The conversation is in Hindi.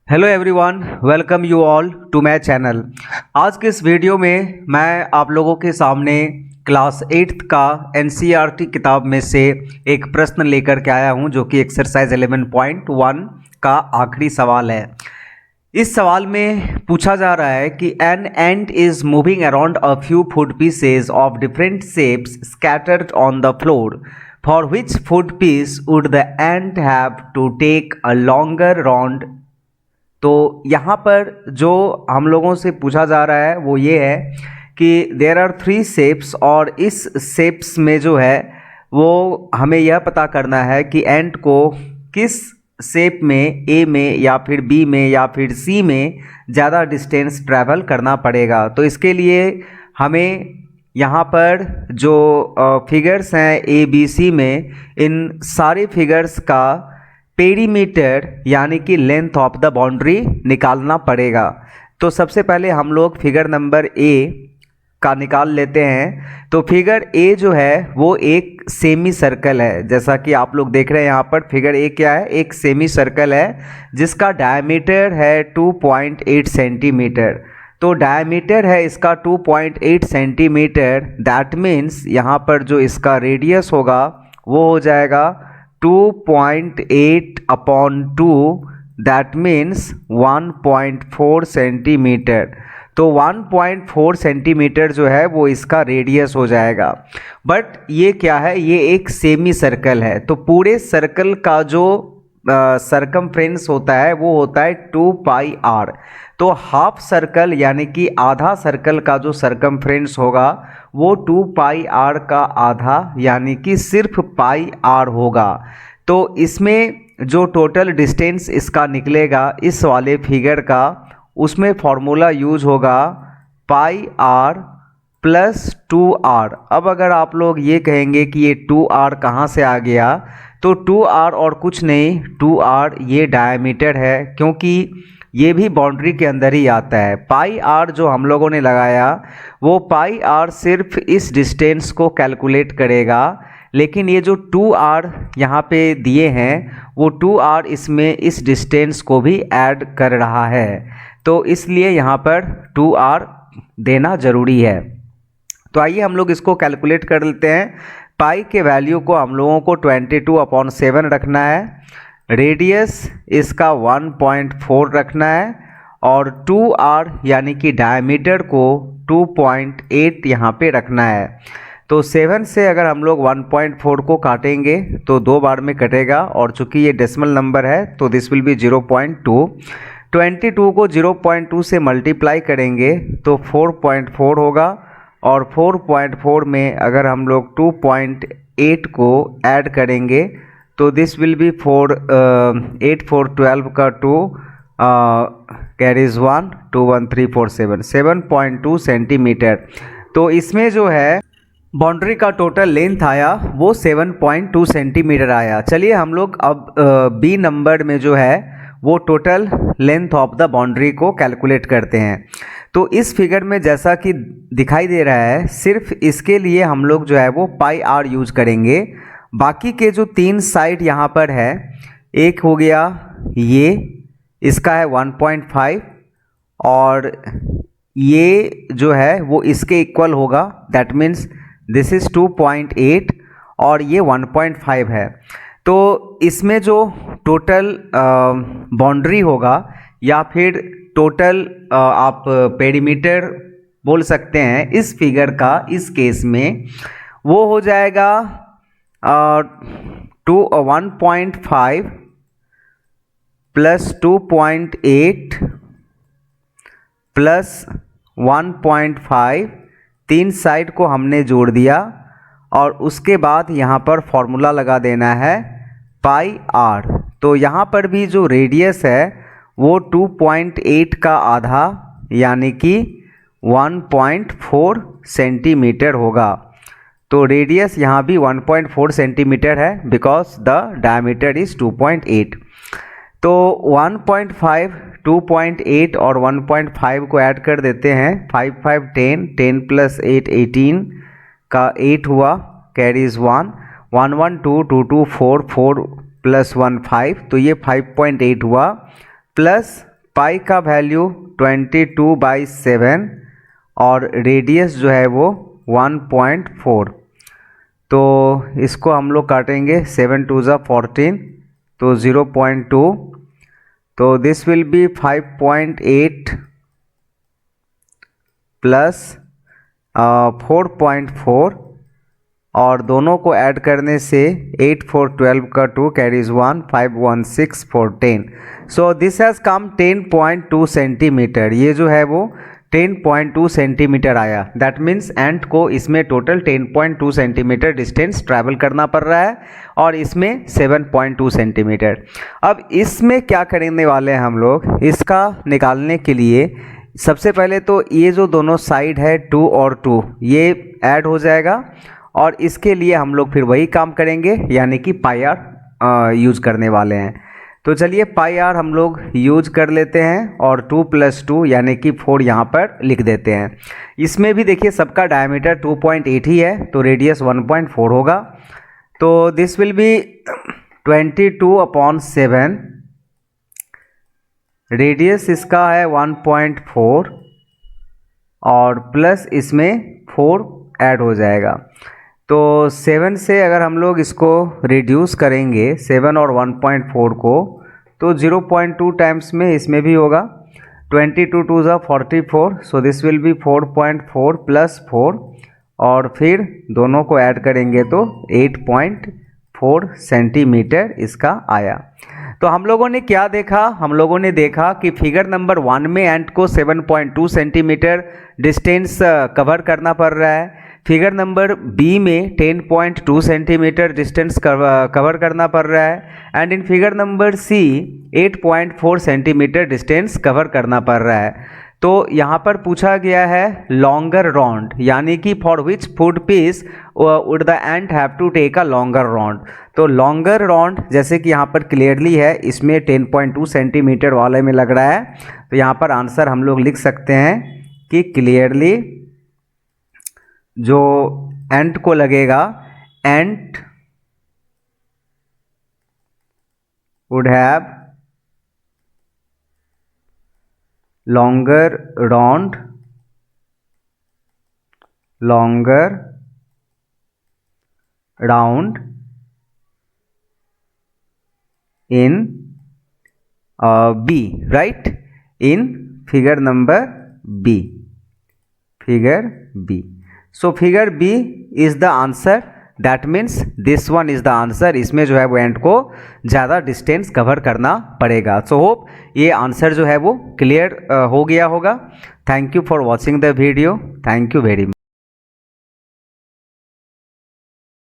Hello everyone, welcome you all to my channel. आज के इस वीडियो में मैं आप लोगों के सामने क्लास 8th का एनसीईआरटी किताब में से एक प्रश्न लेकर के आया हूं, जो कि एक्सरसाइज 11.1 का आखिरी सवाल है। इस सवाल में पूछा जा रहा है कि an ant is moving around a few food pieces of different shapes scattered on the floor, for which food piece would the ant have to take a longer round. तो यहाँ पर जो हम लोगों से पूछा जा रहा है वो ये है कि देयर आर 3 शेप्स, और इस शेप्स में जो है वो हमें यह पता करना है कि एंट को किस शेप में, ए में या फिर बी में या फिर सी में ज़्यादा डिस्टेंस ट्रैवल करना पड़ेगा। तो इसके लिए हमें यहाँ पर जो फिगर्स हैं ए बी सी में, इन सारे फिगर्स का पेरीमीटर यानी कि लेंथ ऑफ द बाउंड्री निकालना पड़ेगा। तो सबसे पहले हम लोग फिगर नंबर ए का निकाल लेते हैं। तो फिगर ए जो है वो एक सेमी सर्कल है, जैसा कि आप लोग देख रहे हैं यहाँ पर फिगर ए क्या है, एक सेमी सर्कल है जिसका डायमीटर है 2.8 सेंटीमीटर। तो डायमीटर है इसका 2.8 सेंटीमीटर, दैट मीन्स यहाँ पर जो इसका रेडियस होगा वो हो जाएगा 2.8 अपॉन 2, दैट मीन्स 1.4 सेंटीमीटर। तो 1.4 सेंटीमीटर जो है वो इसका रेडियस हो जाएगा। बट ये क्या है, ये एक सेमी सर्कल है। तो पूरे सर्कल का जो सरकमफ्रेंस होता है वो होता है 2 पाई आर। तो हाफ सर्कल यानी कि आधा सर्कल का जो सरकमफ्रेंस होगा वो 2 पाई आर का आधा यानी कि सिर्फ पाई आर होगा। तो इसमें जो टोटल डिस्टेंस इसका निकलेगा इस वाले फिगर का, उसमें फॉर्मूला यूज होगा पाई आर प्लस 2r। अब अगर आप लोग ये कहेंगे कि ये 2r कहाँ से आ गया, तो 2r और कुछ नहीं, 2r ये डायमीटर है, क्योंकि ये भी बाउंड्री के अंदर ही आता है। पाई आर जो हम लोगों ने लगाया वो पाई आर सिर्फ इस डिस्टेंस को कैलकुलेट करेगा, लेकिन ये जो 2r यहाँ पे दिए हैं वो 2r इसमें इस डिस्टेंस को भी ऐड कर रहा है। तो इसलिए यहाँ पर 2r देना ज़रूरी है। तो आइए हम लोग इसको कैलकुलेट कर लेते हैं। पाई के वैल्यू को हम लोगों को 22/7 रखना है, रेडियस इसका 1.4 रखना है, और 2r यानी कि डायमीटर को 2.8 यहाँ पे रखना है। तो 7 से अगर हम लोग 1.4 को काटेंगे तो 2 बार में कटेगा, और चूंकि ये डेसिमल नंबर है तो दिस विल बी 0.2। 22 को 0.2 से मल्टीप्लाई करेंगे तो 4.4 होगा, और 4.4 में अगर हम लोग 2.8 को ऐड करेंगे तो दिस विल बी 8 4 12 का 2 कैरीज 1 2 1 3 4 7 7.2 सेंटीमीटर। तो इसमें जो है बाउंड्री का टोटल लेंथ आया वो 7.2 सेंटीमीटर आया। चलिए हम लोग अब बी नंबर में जो है वो total length of the boundary को कैलकुलेट करते हैं। तो इस फिगर में जैसा कि दिखाई दे रहा है, सिर्फ इसके लिए हम लोग जो है वो पाई आर यूज करेंगे। बाकी के जो 3 साइड यहाँ पर है, एक हो गया ये, इसका है 1.5, और ये जो है वो इसके इक्वल होगा, दैट मीन्स दिस इज़ 2.8 और ये 1.5 है। तो इसमें जो टोटल बाउंड्री होगा या फिर टोटल आप पेरीमीटर बोल सकते हैं इस फिगर का, इस केस में वो हो जाएगा 1.5 प्लस 2.8 प्लस 1.5, 3 साइड को हमने जोड़ दिया, और उसके बाद यहाँ पर फॉर्मूला लगा देना है पाई आर। तो यहाँ पर भी जो रेडियस है वो 2.8 का आधा यानी कि 1.4 सेंटीमीटर होगा। तो रेडियस यहाँ भी 1.4 सेंटीमीटर है बिकॉज द डायमीटर इज़ 2.8। तो 1.5, 2.8 और 1.5 को ऐड कर देते हैं, 5 5 10, 10 प्लस 8 18 का 8 हुआ, कैरीज 1 1 1 2 2 2 4 4 प्लस 1 5, तो ये 5.8 हुआ, प्लस पाई का वैल्यू 22/7 और रेडियस जो है वो 1.4। तो इसको हम लोग काटेंगे, 7 2 ज़ा 14, तो 0.2, तो दिस विल बी 5.8 प्लस 4.4, और दोनों को ऐड करने से 8 4 12 का 2 carries 1, 5 1 6 4 10। So this has come 10.2 centimetre. ये जो है वो 10.2 सेंटीमीटर आया। दैट मीन्स एंट को इसमें टोटल 10.2 सेंटीमीटर डिस्टेंस ट्रैवल करना पड़ रहा है और इसमें 7.2 सेंटीमीटर। अब इसमें क्या करने वाले हैं हम लोग, इसका निकालने के लिए सबसे पहले तो ये जो दोनों साइड है 2 और 2 ये ऐड हो जाएगा, और इसके लिए हम लोग फिर वही काम करेंगे, यानी कि पाई आर यूज करने वाले हैं। तो चलिए पाई आर हम लोग यूज कर लेते हैं और 2 + 2 यानी कि 4 यहाँ पर लिख देते हैं। इसमें भी देखिए सबका डायमीटर 2.8 ही है, तो रेडियस 1.4 होगा। तो दिस विल बी 22/7, रेडियस इसका है 1.4 और प्लस इसमें 4 ऐड हो जाएगा। तो 7 से अगर हम लोग इसको रिड्यूस करेंगे 7 और 1.4 को, तो 0.2 टाइम्स में इसमें भी होगा। 22 2 ज़ा 44, सो दिस विल बी 4.4 + 4, और फिर दोनों को ऐड करेंगे तो 8.4 सेंटीमीटर इसका आया। तो हम लोगों ने क्या देखा, हम लोगों ने देखा कि फिगर नंबर 1 में एंट को 7.2 सेंटीमीटर डिस्टेंस कवर करना पड़ रहा है, फिगर नंबर बी में 10.2 सेंटीमीटर डिस्टेंस कवर करना पड़ रहा है, and in figure number C 8.4 centimetre distance cover करना पड़ रहा है। तो यहाँ पर पूछा गया है लॉन्गर रॉन्ड, यानी कि for which food piece would the ant have to take a longer round. तो लॉन्गर रॉन्ड जैसे कि यहाँ पर क्लियरली है, इसमें 10.2 सेंटीमीटर वाले में लग रहा है, तो यहाँ पर आंसर हम लोग लिख सकते हैं कि क्लियरली जो एंट को लगेगा, ant would have longer round in B, right? In figure number B. So figure B is the answer. That means this one is the answer. इसमें जो है वो एंड को ज़्यादा डिस्टेंस कवर करना पड़ेगा। सो होप ये आंसर जो है वो क्लियर हो गया होगा। Thank you for watching the video. Thank you very much.